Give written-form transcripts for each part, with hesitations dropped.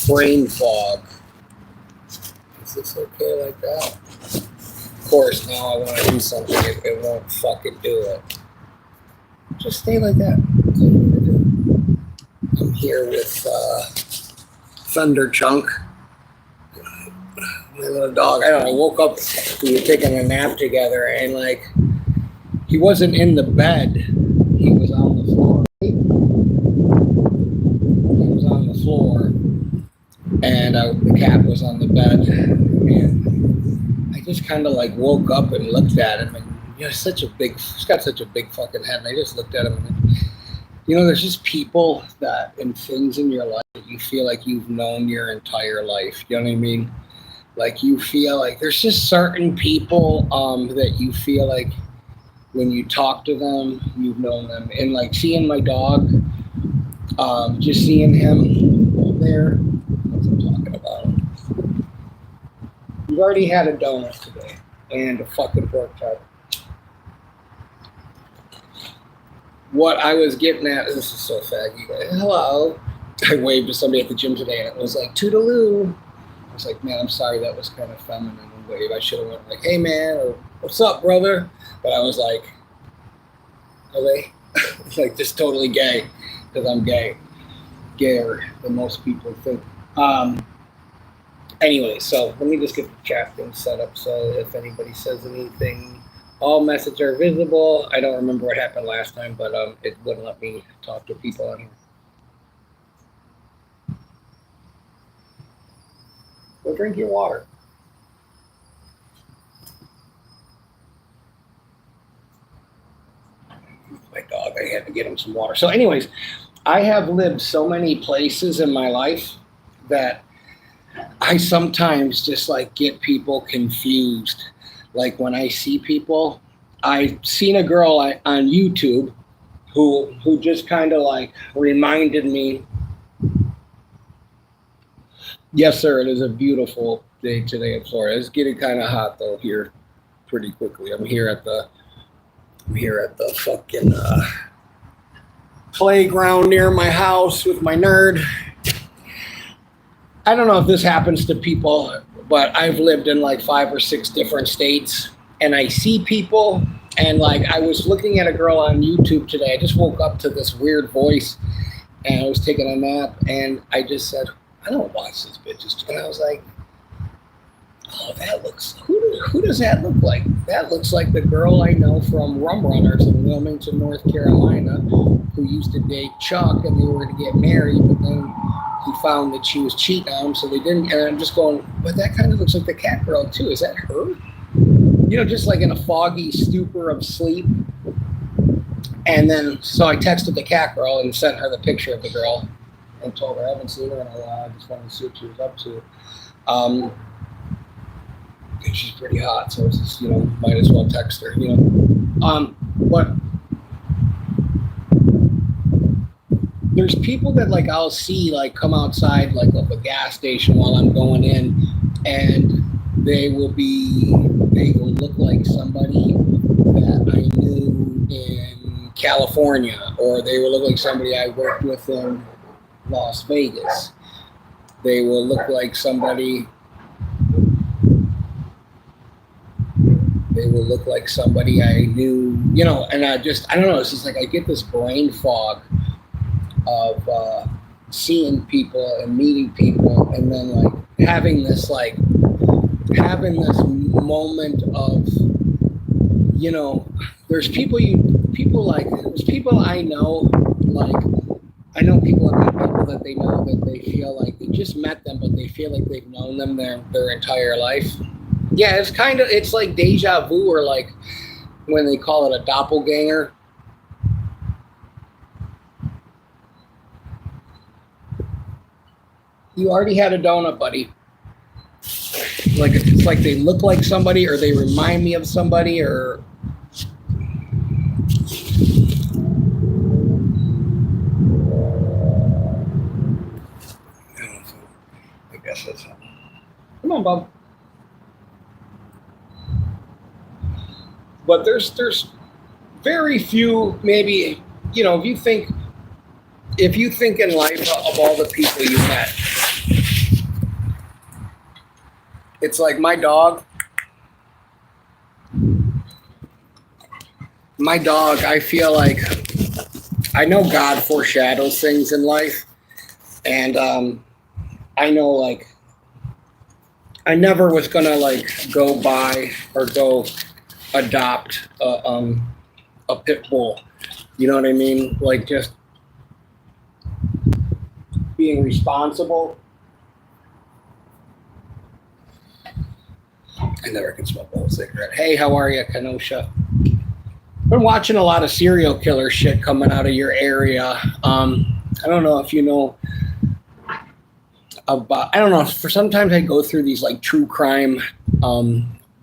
brain fog. Is this okay like that? Of course, now I want to do something. It won't fucking do it. Just stay like that. That's what I'm gonna do. I'm here with Thunder Chunk, my little dog. I don't know. I woke up. We were taking a nap together, and like he wasn't in the bed. He was on the floor. He was on the floor, and the cat was on the bed, and I just kind of like woke up and looked at him, and he's got such a big fucking head, and I just looked at him, and there's just people and things in your life that you feel like you've known your entire life. You know what I mean? Like you feel like there's just certain people that you feel like when you talk to them, you've known them, and like seeing my dog, just seeing him there. What's I'm talking about? We've already had a donut today and a fucking pork chop. What I was getting at, this is so faggy. Hello. I waved to somebody at the gym today, and it was like, toodaloo. I was like, man, I'm sorry, that was kind of feminine wave. I should have went like, hey, man, or what's up, brother? But I was like, really? Like, just totally gay, because I'm gay. Gayer than most people think. Anyway, so let me just get the chat thing set up so if anybody says anything, all messages are visible. I don't remember what happened last time, but it wouldn't let me talk to people on here. Go drink your water. My dog, I had to get him some water. So anyways, I have lived so many places in my life that I sometimes just like get people confused. Like when I see people, I've seen a girl on YouTube who just kind of like reminded me. Yes, sir, it is a beautiful day today in Florida. It's getting kind of hot though here pretty quickly. I'm here at the fucking playground near my house with my nerd. I don't know if this happens to people, but I've lived in like 5 or 6 different states, and I see people, and like I was looking at a girl on YouTube today. I just woke up to this weird voice, and I was taking a nap, and I just said, I don't watch this bitches. And I was like, oh, who does that look like? That looks like the girl I know from Rum Runners in Wilmington, North Carolina, who used to date Chuck, and they were going to get married, but then he found that she was cheating on him, so they didn't. And I'm just going, but that kind of looks like the cat girl too. Is that her? Just like in a foggy stupor of sleep. And then, so I texted the cat girl and sent her the picture of the girl and told her I haven't seen her in a while. I just wanted to see what she was up to. And she's pretty hot, so it's just, might as well text her, But there's people that like I'll see like come outside like of a gas station while I'm going in, and they will look like somebody that I knew in California, or they will look like somebody I worked with in Las Vegas. They will look like somebody. They will look like somebody I knew, and I don't know. It's just like I get this brain fog of seeing people and meeting people, and then like having this moment of, there's people I know, like I know people that they know that they feel like they just met them, but they feel like they've known them their entire life. Yeah, it's like deja vu, or like when they call it a doppelganger. You already had a donut, buddy. Like it's like they look like somebody, or they remind me of somebody, or I guess that's something. Come on, Bob. But there's very few, maybe, if you think if you think in life of all the people you met, it's like my dog. My dog, I feel like I know God foreshadows things in life, and I know like I never was gonna like go buy or go adopt a pit bull. You know what I mean? Like just being responsible. I never can smoke a whole cigarette. Hey, how are you, Kenosha? Been watching a lot of serial killer shit coming out of your area. I don't know if you know about. I don't know. For sometimes I go through these like true crime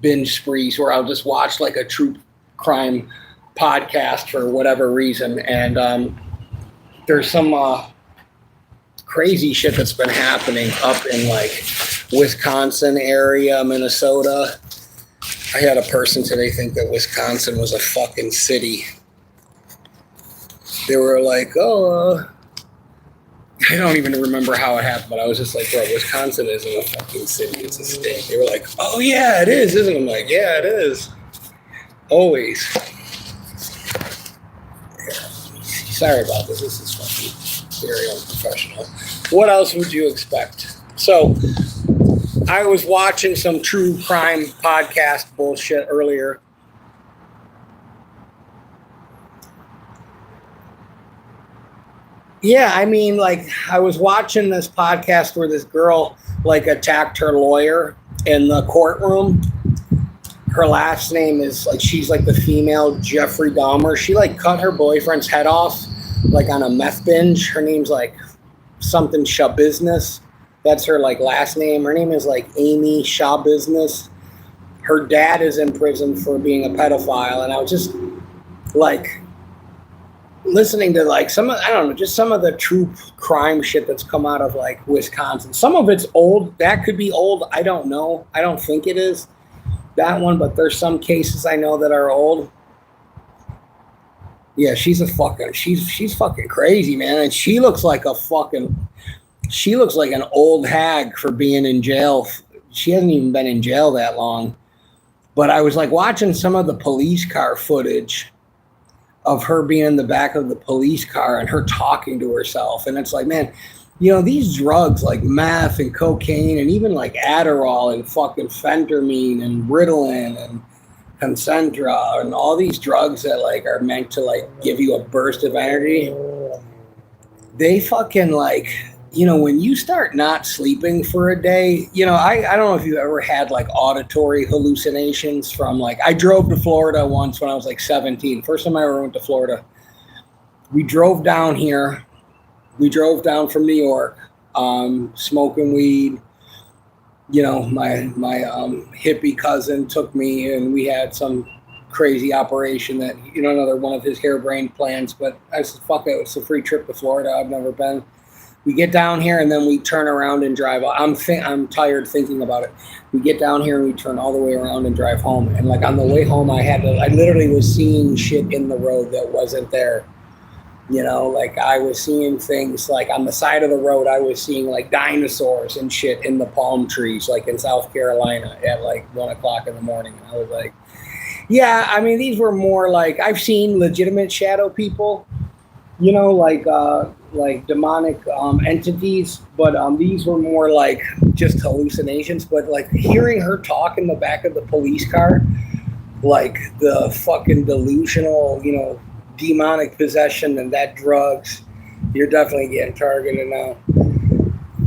binge sprees where I'll just watch like a true crime podcast for whatever reason, and there's some crazy shit that's been happening up in like Wisconsin area, Minnesota. I had a person today think that Wisconsin was a fucking city. They were like, oh, I don't even remember how it happened, but I was just like, bro, Wisconsin isn't a fucking city, it's a state. They were like, oh yeah, it is, isn't it? I'm like, yeah, it is. Always. Sorry about this. This is fucking very unprofessional. What else would you expect? So, I was watching some true crime podcast bullshit earlier. Yeah, I mean, like, I was watching this podcast where this girl, like, attacked her lawyer in the courtroom. Her last name is, like, she's, like, the female Jeffrey Dahmer. She, like, cut her boyfriend's head off, like, on a meth binge. Her name's, like, something Shaw Business. That's her like last name. Her name is like Amy Shaw Business. Her dad is in prison for being a pedophile, and I was just like listening to like some of, I don't know, just some of the true crime shit that's come out of like Wisconsin. Some of it's old. That could be old. I don't know. I don't think it is that one, but there's some cases I know that are old. Yeah, she's fucking crazy, man, and she looks like an old hag for being in jail. She hasn't even been in jail that long. But I was like watching some of the police car footage of her being in the back of the police car and her talking to herself. And it's like, man, you know, these drugs like meth and cocaine and even like Adderall and fucking phentermine and Ritalin and Concentra and all these drugs that like are meant to like give you a burst of energy. They fucking like, you know, when you start not sleeping for a day, you know, I don't know if you've ever had like auditory hallucinations from like, I drove to Florida once when I was like 17. First time I ever went to Florida. We drove down here. We drove down from New York, smoking weed. You know, my hippie cousin took me and we had some crazy operation that, you know, another one of his harebrained plans. But I said, fuck it, it's a free trip to Florida. I've never been. We get down here and then we turn around and drive. I'm tired thinking about it. We get down here and we turn all the way around and drive home. And like on the way home, I literally was seeing shit in the road that wasn't there. You know, like I was seeing things like on the side of the road, I was seeing like dinosaurs and shit in the palm trees, like in South Carolina at like 1 o'clock in the morning. And I was like, yeah, I mean, these were more like, I've seen legitimate shadow people, you know, like demonic entities, but these were more like just hallucinations. But like hearing her talk in the back of the police car, like the fucking delusional, you know, demonic possession and that drugs, you're definitely getting targeted now.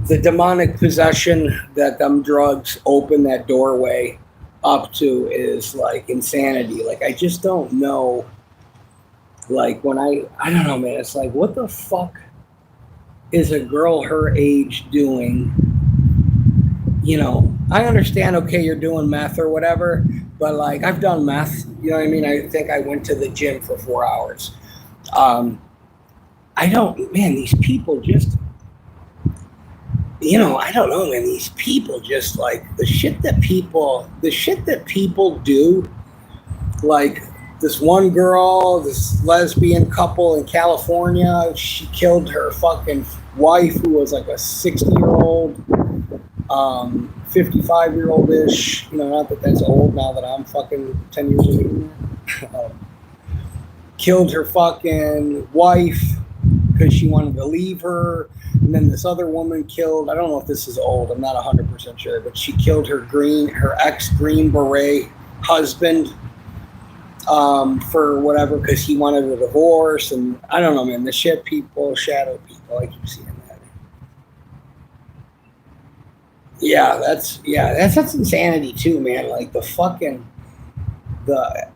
The demonic possession that them drugs open that doorway up to is like insanity. Like I just don't know. Like when I don't know, man, it's like, what the fuck is a girl her age doing? You know, I understand, okay, you're doing meth or whatever, but like I've done meth, you know what I mean? I think I went to the gym for 4 hours. These people just, you know, I don't know, man, these people just like the shit that people do, like this one girl, this lesbian couple in California, she killed her fucking wife, who was like a 60-year-old, 55-year-old-ish. You know, not that that's old now that I'm fucking 10 years older. Killed her fucking wife because she wanted to leave her. And then this other woman killed, I don't know if this is old, I'm not 100% sure, but she killed her ex-Green Beret husband for whatever, because he wanted a divorce. And I don't know, man, the shit people, shadow people, I keep seeing that. Yeah, that's insanity too, man. Like the fucking, the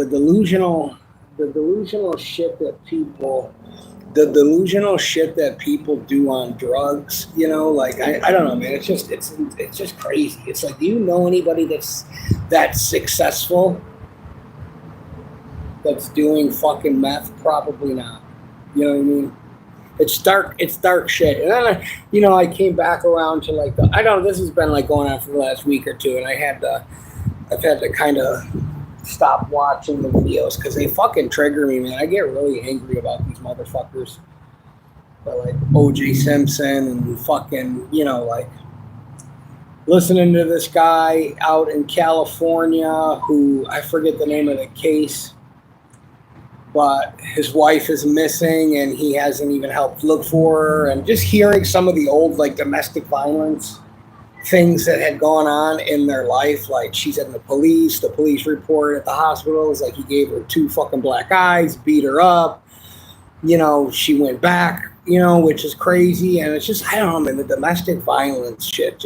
delusional shit that people, the delusional shit that people do on drugs, you know, like I don't know, man. It's just crazy. It's like, do you know anybody that's successful that's doing fucking meth? Probably not. You know what I mean? It's dark shit. And then I came back around to like I don't know, this has been like going on for the last week or two, and I've had to kind of stop watching the videos because they fucking trigger me, man. I get really angry about these motherfuckers. But like O.J. Simpson and fucking, you know, like listening to this guy out in California who, I forget the name of the case, but his wife is missing and he hasn't even helped look for her, and just hearing some of the old like domestic violence things that had gone on in their life, like she's in the police report at the hospital is like he gave her 2 fucking black eyes, beat her up, you know, she went back, you know, which is crazy. And it's just, I don't know, man, the domestic violence shit,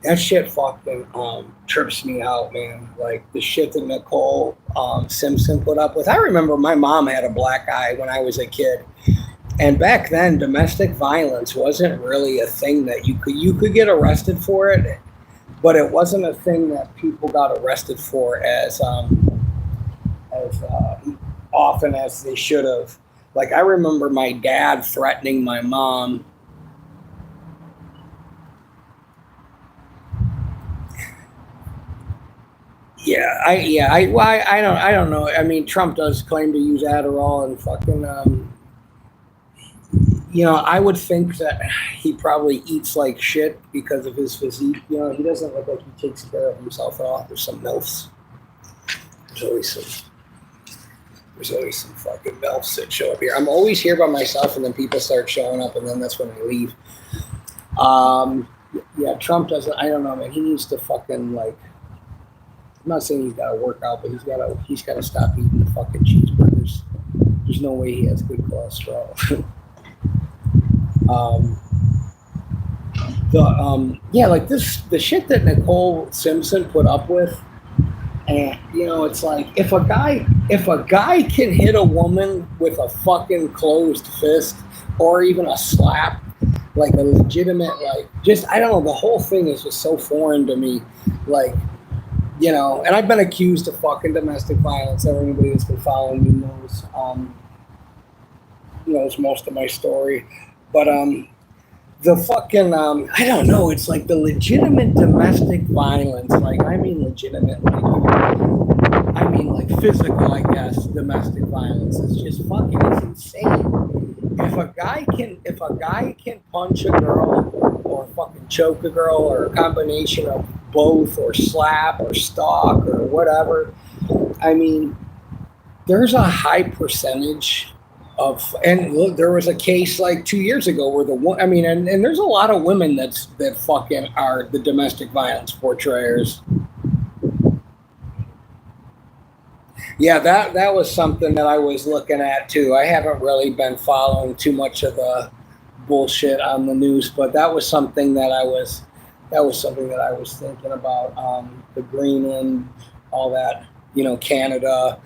that shit fucking trips me out, man. Like the shit that Nicole Simpson put up with. I remember my mom had a black eye when I was a kid. And back then, domestic violence wasn't really a thing that you could get arrested for it, but it wasn't a thing that people got arrested for as often as they should have. Like I remember my dad threatening my mom. I don't know. I mean, Trump does claim to use Adderall and fucking. You know, I would think that he probably eats like shit because of his physique. You know, he doesn't look like he takes care of himself at all. There's some MILFs. There's always some fucking MILFs that show up here. I'm always here by myself, and then people start showing up, and then that's when I leave. Yeah, Trump doesn't. I don't know, man. He needs to fucking like. I'm not saying he's got to work out, but he's got to stop eating the fucking cheeseburgers. There's no way he has good cholesterol. Like the shit that Nicole Simpson put up with, and you know, it's like if a guy can hit a woman with a fucking closed fist or even a slap, like a legitimate, like just, I don't know, the whole thing is just so foreign to me, like, you know. And I've been accused of fucking domestic violence. Everybody that's been following me knows most of my story. But the fucking I don't know, it's like the legitimate domestic violence, like I mean legitimate, like I mean like physical, I guess, domestic violence is just fucking, it's insane. If a guy can punch a girl or fucking choke a girl or a combination of both, or slap or stalk or whatever, I mean, there's a high percentage of, and look, there was a case like 2 years ago where and there's a lot of women that fucking are the domestic violence portrayers. Yeah, that was something that I was looking at too. I haven't really been following too much of the bullshit on the news, but that was something that I was thinking about. The Greenland, all that, you know, Canada.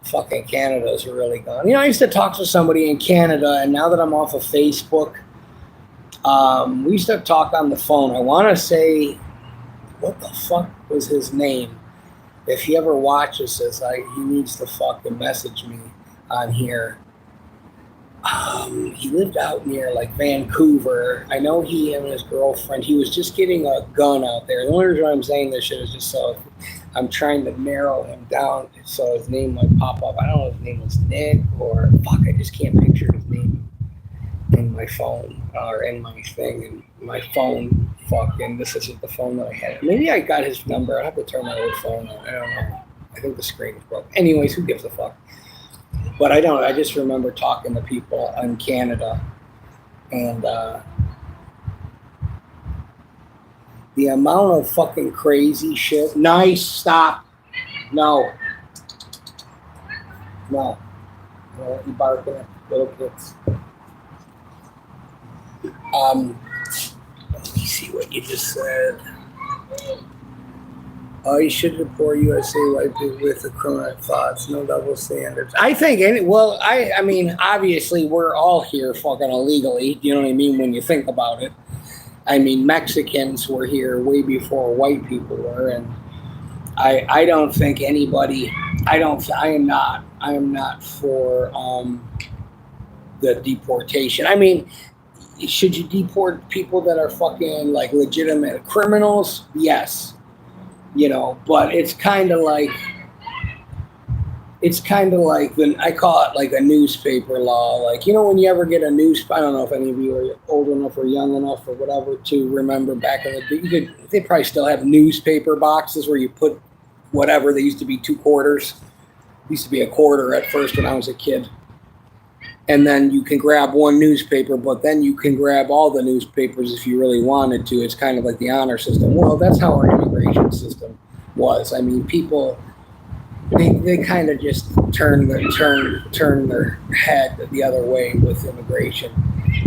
Fucking Canada's really gone. You know, I used to talk to somebody in Canada, and now that I'm off of Facebook, we used to talk on the phone. I want to say, what the fuck was his name? If he ever watches this, he needs to fucking message me on here. He lived out near like Vancouver. I know he and his girlfriend, he was just getting a gun out there. The only reason I'm saying this shit is just so I'm trying to narrow him down so his name might pop up. I don't know if his name was Nick or fuck. I just can't picture his name in my phone or in my thing. And my phone, fucking, this isn't the phone that I had. Maybe I got his number. I have to turn my old phone on. I don't know. I think the screen is broke. Anyways, who gives a fuck? But I don't. I just remember talking to people in Canada, and the amount of fucking crazy shit. Nice, stop. No. No. You barking at little kids. Let me see what you just said. Oh, you should report USA white people with the criminal thoughts, no double standards. I think, I mean, obviously we're all here fucking illegally. You know what I mean? When you think about it. I mean, Mexicans were here way before white people were, and I don't think anybody. I am not for the deportation. I mean, should you deport people that are fucking like legitimate criminals? Yes, you know, but it's kind of like I call it like a newspaper law. Like, you know, when you ever get a I don't know if any of you are old enough or young enough or whatever to remember back in the day. They probably still have newspaper boxes where you put whatever. They used to be 2 quarters. Used to be a quarter at first when I was a kid. And then you can grab one newspaper, but then you can grab all the newspapers if you really wanted to. It's kind of like the honor system. Well, that's how our immigration system was. I mean, people... They kind of just turn their head the other way with immigration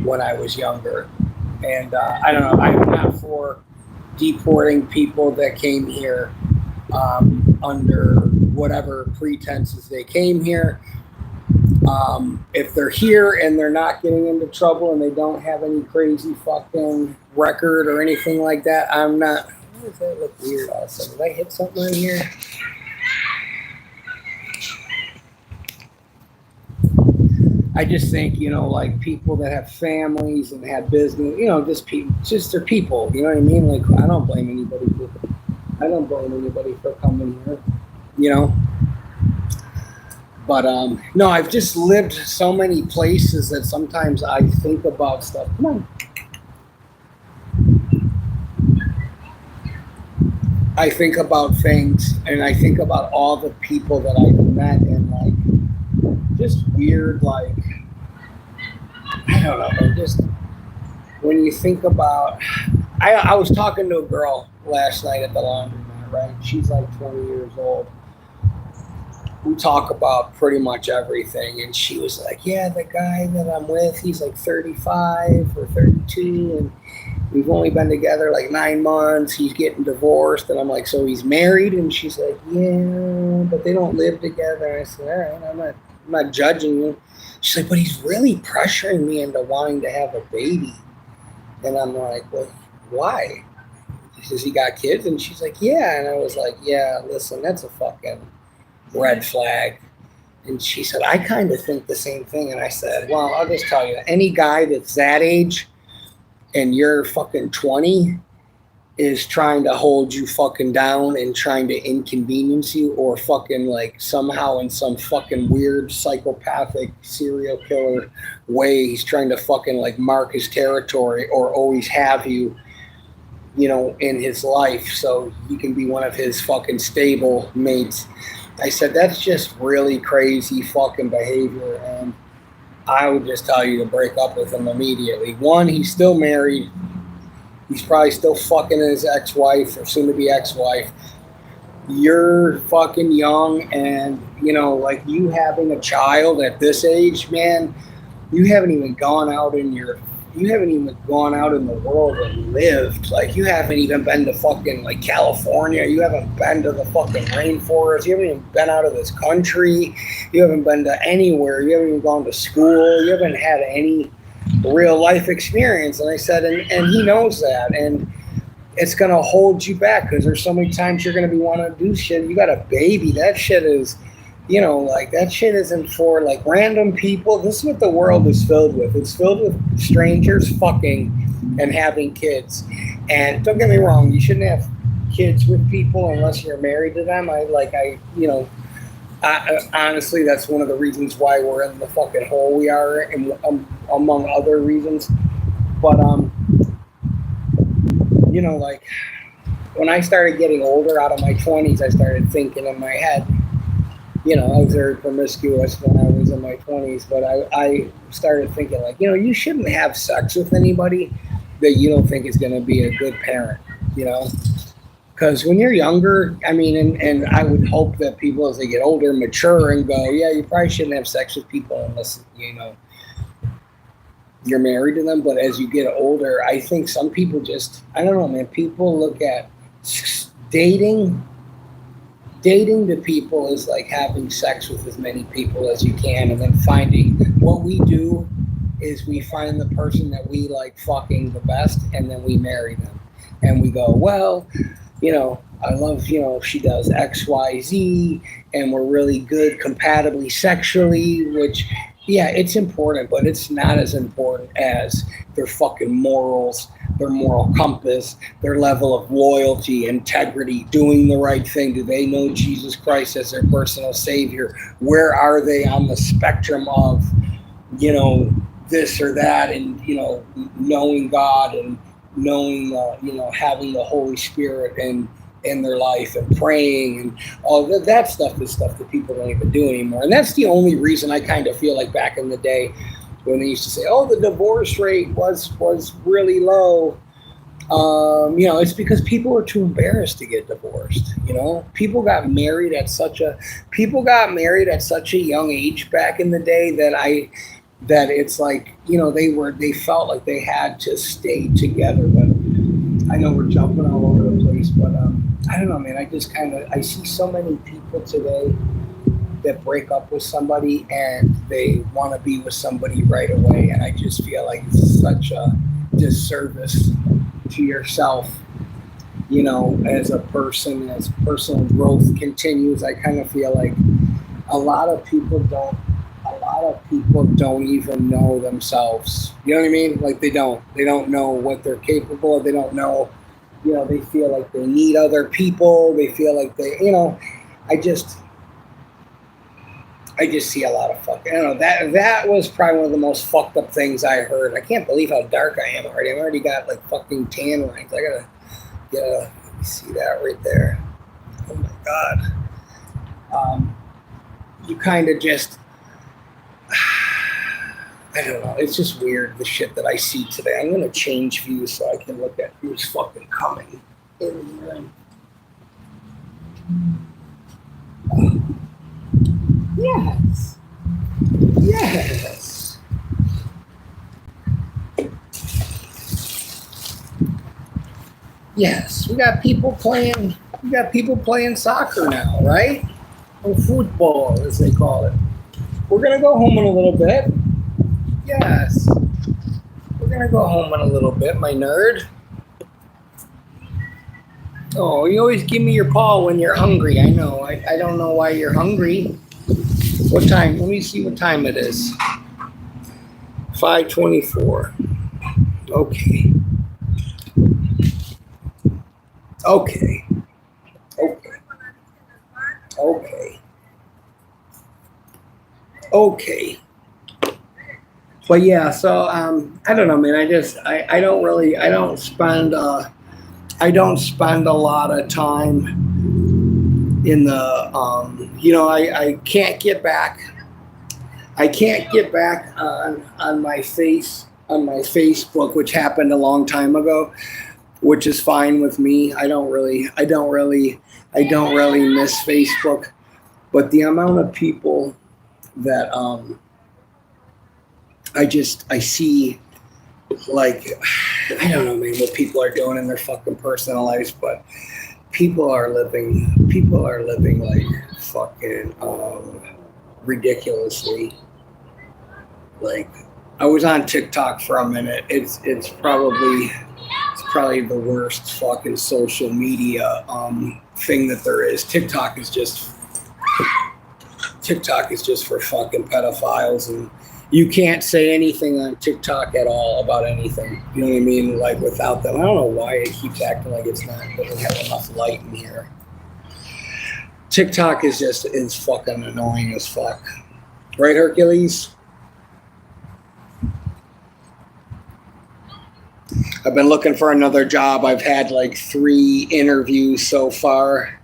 when I was younger, and I don't know. I'm not for deporting people that came here under whatever pretenses they came here. If they're here and they're not getting into trouble and they don't have any crazy fucking record or anything like that, I'm not. Why does that look weird all of a sudden? Did I hit something on here? I just think, you know, like people that have families and have business, you know, just they're people, you know what I mean? Like, I don't blame anybody for coming here, you know? But, no, I've just lived so many places that sometimes I think about stuff. Come on. I think about things and I think about all the people that I've met and like, just weird, like, I don't know, just when you think about, I was talking to a girl last night at the laundromat, right? She's like 20 years old. We talk about pretty much everything, and she was like, yeah, the guy that I'm with, he's like 35 or 32, and we've only been together like 9 months. He's getting divorced. And I'm like, so he's married? And she's like, yeah, but they don't live together. And I said, all right, I'm not judging you. She's like, but he's really pressuring me into wanting to have a baby. And I'm like, well, why? She says, he got kids? And she's like, yeah. And I was like, yeah, listen, that's a fucking red flag. And she said, I kind of think the same thing. And I said, well, I'll just tell you, any guy that's that age and you're fucking 20 is trying to hold you fucking down and trying to inconvenience you, or fucking like somehow in some fucking weird psychopathic serial killer way he's trying to fucking like mark his territory or always have you, you know, in his life so you can be one of his fucking stable mates. I said, that's just really crazy fucking behavior, and I would just tell you to break up with him immediately. One, he's still married. He's probably still fucking his ex-wife or soon-to-be ex-wife. You're fucking young, and, you know, like you having a child at this age, man, you haven't even gone out in the world and lived. Like, you haven't even been to fucking, like, California. You haven't been to the fucking rainforest. You haven't even been out of this country. You haven't been to anywhere. You haven't even gone to school. You haven't had any real life experience. And I said, and he knows that. And it's going to hold you back because there's so many times you're going to be wanting to do shit. You got a baby. That shit is, you know, like that shit isn't for like random people. This is what the world is filled with. It's filled with strangers fucking and having kids. And don't get me wrong, you shouldn't have kids with people unless you're married to them. Honestly, that's one of the reasons why we're in the fucking hole we are, and among other reasons. But like when I started getting older, out of my 20s, I started thinking in my head. I was very promiscuous when I was in my 20s, but I started thinking like, you shouldn't have sex with anybody that you don't think is going to be a good parent. You know, because when you're younger, I mean, and I would hope that people as they get older mature and go, yeah, you probably shouldn't have sex with people unless you're married to them. But as you get older, I think some people just, I don't know, man. People look at dating to people is like having sex with as many people as you can, and then finding what we do is we find the person that we like fucking the best, and then we marry them, and we go, well, I love, she does X, Y, Z, and we're really good compatibly sexually, which, yeah, it's important, but it's not as important as their fucking morals, their moral compass, their level of loyalty, integrity, doing the right thing. Do they know Jesus Christ as their personal savior? Where are they on the spectrum of, this or that, and, knowing God and knowing, having the Holy Spirit and in their life and praying and all that stuff is stuff that people don't even do anymore. And that's the only reason I kind of feel like back in the day when they used to say, oh, the divorce rate was really low. It's because people were too embarrassed to get divorced. People got married at such a young age back in the day that it's like, they felt like they had to stay together. But I know we're jumping all over the place, but I don't know, man. I see so many people today that break up with somebody and they want to be with somebody right away. And I just feel like it's such a disservice to yourself, as a person, as personal growth continues. I kind of feel like a lot of people don't even know themselves. You know what I mean? Like they don't know what they're capable of. They don't know, they feel like they need other people. They feel like I just see a lot of fucking, I don't know, that was probably one of the most fucked up things I heard. I can't believe how dark I am already. I've already got like fucking tan lines. I gotta let me see that right there. Oh my God. You kind of just, I don't know. It's just weird, the shit that I see today. I'm going to change views so I can look at who's fucking coming in here. Yes. Yes. Yes. We got people playing soccer now, right? Or football, as they call it. We're going to go home in a little bit. Yes. We're going to go home in a little bit, my nerd. Oh, you always give me your paw when you're hungry. I know. I don't know why you're hungry. What time? Let me see what time it is. 5:24. Okay. Okay. Okay. Okay. Okay. But yeah, so I don't know, man. I don't spend a lot of time in the I can't get back. I can't get back on my Facebook, which happened a long time ago, which is fine with me. I don't really miss Facebook, but the amount of people that I see, like, I don't know, man, what people are doing in their fucking personal lives, but people are living like fucking ridiculously. Like, I was on TikTok for a minute. It's probably the worst fucking social media thing that there is. TikTok is just for fucking pedophiles, and You can't say anything on TikTok at all about anything. You know what I mean? Like without them. I don't know why it keeps acting like it's not doesn't have enough light in here. TikTok is fucking annoying as fuck. Right, Hercules? I've been looking for another job. I've had like 3 interviews so far.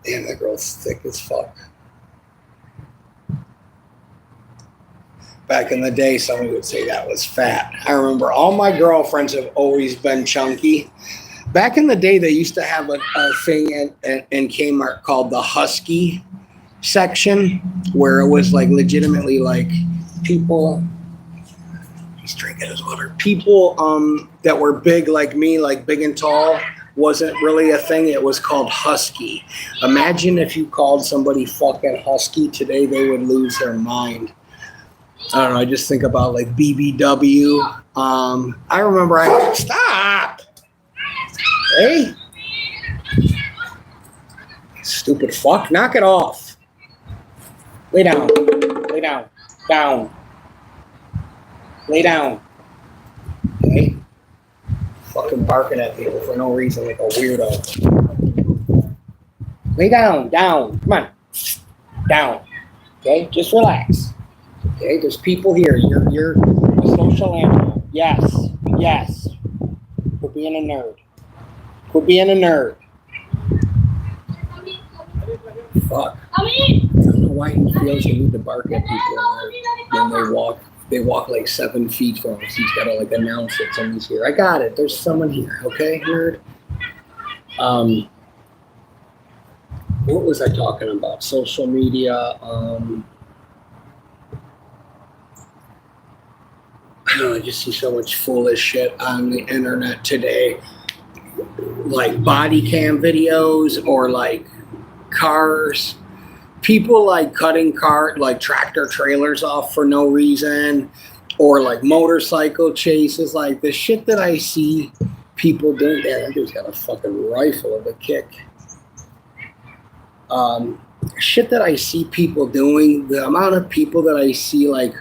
Damn, that girl's thick as fuck. Back in the day, somebody would say that was fat. I remember all my girlfriends have always been chunky. Back in the day, they used to have a thing in Kmart called the Husky section, where it was like legitimately like people. He's drinking his water. People that were big like me, like big and tall, wasn't really a thing. It was called Husky. Imagine if you called somebody fucking Husky today, they would lose their mind. I don't know. I just think about like BBW. I remember stop. Hey, stupid fuck! Knock it off. Lay down. Lay down. Down. Lay down. Okay. Fucking barking at people for no reason like a weirdo. Lay down. Down. Come on. Down. Okay. Just relax. Okay, there's people here. You're a social animal. Yes, yes. Quit being a nerd. Quit being a nerd. Fuck. I don't know why he feels the need to bark at people when they walk. They walk like 7 feet from us. He's got to like announce that somebody's here. I got it. There's someone here. Okay, nerd. What was I talking about? Social media. I don't know, I just see so much foolish shit on the internet today. Like body cam videos or like cars. People like cutting like tractor trailers off for no reason. Or like motorcycle chases. Like the shit that I see people doing. Damn, that dude's got a fucking rifle of a kick. Shit that I see people doing. The amount of people that I see like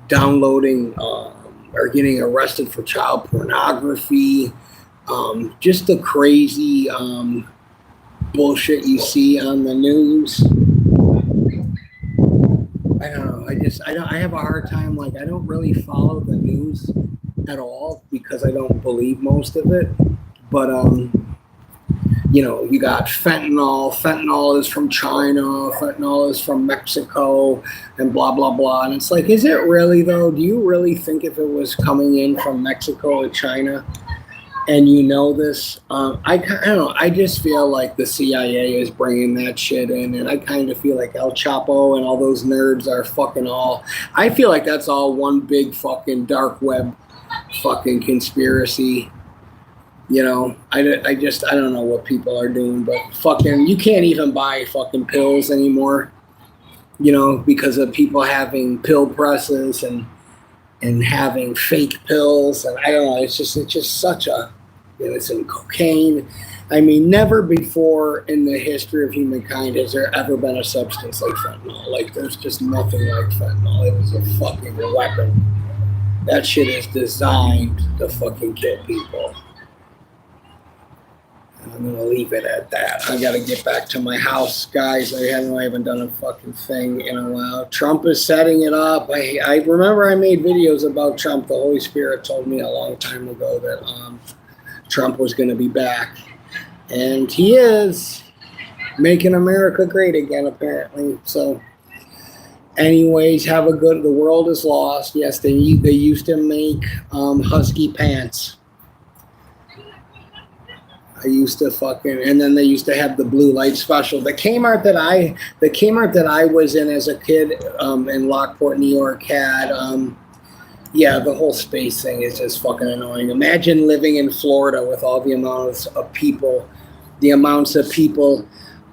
downloading or getting arrested for child pornography, just the crazy bullshit you see on the news. I don't know. I have a hard time. Like, I don't really follow the news at all because I don't believe most of it. But, you know, you got fentanyl. Fentanyl is from China. Fentanyl is from Mexico and blah, blah, blah. And it's like, is it really, though? Do you really think if it was coming in from Mexico or China and you know this? I don't know. I just feel like the CIA is bringing that shit in. And I kind of feel like El Chapo and all those nerds are fucking all. I feel like that's all one big fucking dark web fucking conspiracy. You know, I don't know what people are doing, but fucking, you can't even buy fucking pills anymore, you know, because of people having pill presses and having fake pills. And I don't know, it's just such a, you know, it's in cocaine. I mean, never before in the history of humankind has there ever been a substance like fentanyl. Like, there's just nothing like fentanyl. It is a fucking weapon. That shit is designed to fucking kill people. I'm going to leave it at that. I got to get back to my house, guys. I haven't done a fucking thing in a while. Trump is setting it up. I remember I made videos about Trump. The Holy Spirit told me a long time ago that Trump was going to be back. And he is making America great again, apparently. So, anyways, have a good... The world is lost. Yes, they used to make husky pants. I used to fucking, and then they used to have the blue light special. The Kmart that I was in as a kid in Lockport, New York had, yeah, the whole space thing is just fucking annoying. Imagine living in Florida with all the amounts of people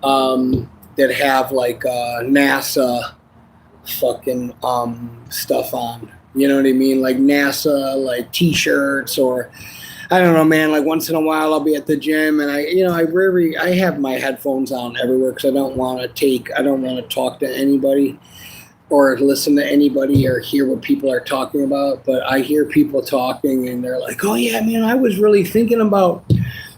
that have like NASA fucking stuff on. You know what I mean? Like NASA, like T-shirts or. I don't know, man. Like once in a while, I'll be at the gym, and I have my headphones on everywhere because I don't want to talk to anybody. or listen to anybody or hear what people are talking about, but I hear people talking and they're like, oh yeah, man, I was really thinking about,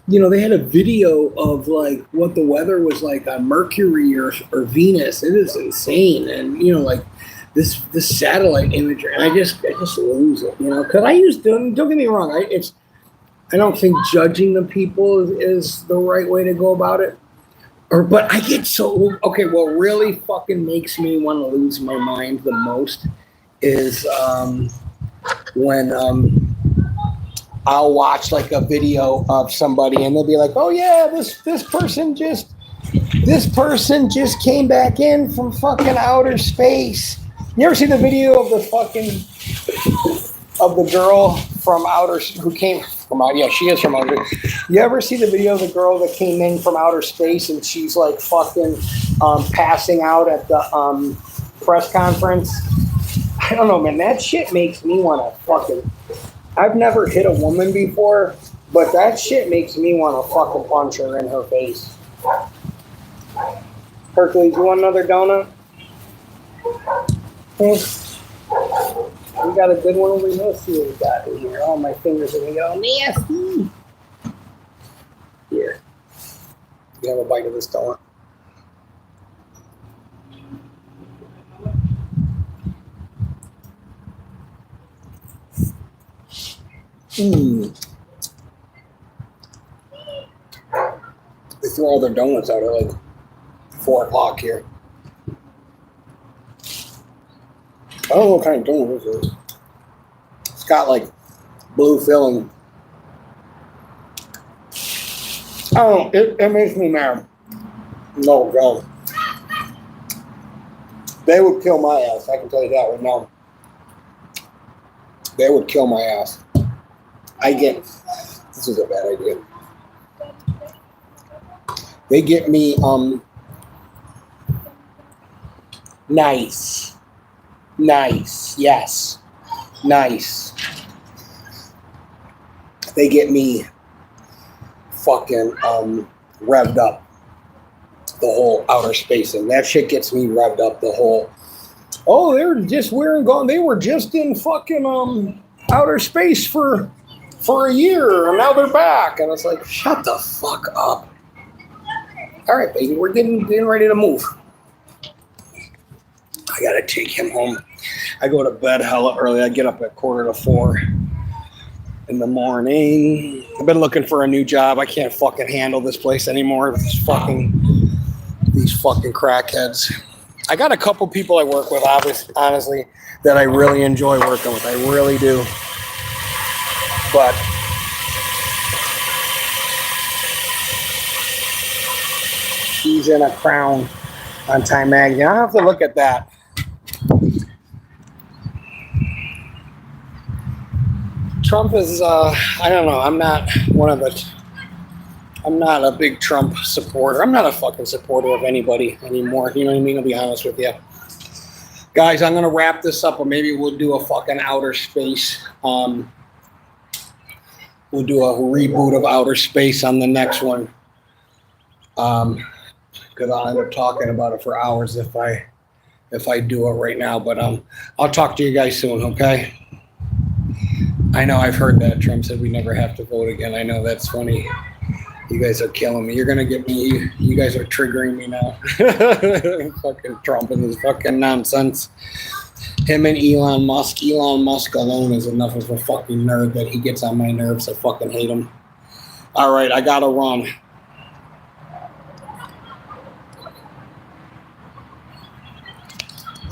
they had a video of like what the weather was like on Mercury or Venus. It is insane. And, like this satellite imagery, and I just lose it, because don't get me wrong. I don't think judging the people is the right way to go about it. But I get so okay. What really fucking makes me want to lose my mind the most is when I'll watch like a video of somebody and they'll be like, "Oh yeah, this person just came back in from fucking outer space." You ever see the video of the girl from who came from out? Yeah, she is from outer. You ever see the video of the girl that came in from outer space and she's like fucking passing out at the press conference? I don't know, man. That shit makes me want to fucking. I've never hit a woman before, but that shit makes me want to fucking punch her in her face. Hercules, you want another donut? We got a good one over here. Let's see what we got in here. Oh, my fingers are going to get all nasty. Here. You have a bite of this donut. They throw all their donuts out at like 4 o'clock here. I don't know what kind of donut this is. It's got like blue filling. Oh, it makes me mad. No, God. They would kill my ass. I can tell you that right now. They would kill my ass. This is a bad idea. They get me, nice. Yes. Nice. They get me fucking, revved up the whole outer space. And that shit gets me revved up the whole, oh, they were just in fucking, outer space for a year and now they're back. And it's like, shut the fuck up. All right, baby, we're getting ready to move. I gotta take him home. I go to bed hella early. I get up at 3:45 in the morning. I've been looking for a new job. I can't fucking handle this place anymore with these fucking crackheads. I got a couple people I work with, honestly, that I really enjoy working with. I really do. But he's in a crown on Time Magazine. I'll have to look at that. Trump is, I don't know. I'm not a big Trump supporter. I'm not a fucking supporter of anybody anymore. You know what I mean? I'll be honest with you. Guys, I'm going to wrap this up, or maybe we'll do a fucking outer space. We'll do a reboot of Outer Space on the next one. Because I'll end up talking about it for hours if I do it right now. But I'll talk to you guys soon, okay? I know I've heard that Trump said we never have to vote again. I know that's funny. You guys are killing me. You're going to get me. You guys are triggering me now. Fucking Trump and this fucking nonsense. Him and Elon Musk. Elon Musk alone is enough of a fucking nerd that he gets on my nerves. I fucking hate him. All right, I got to run.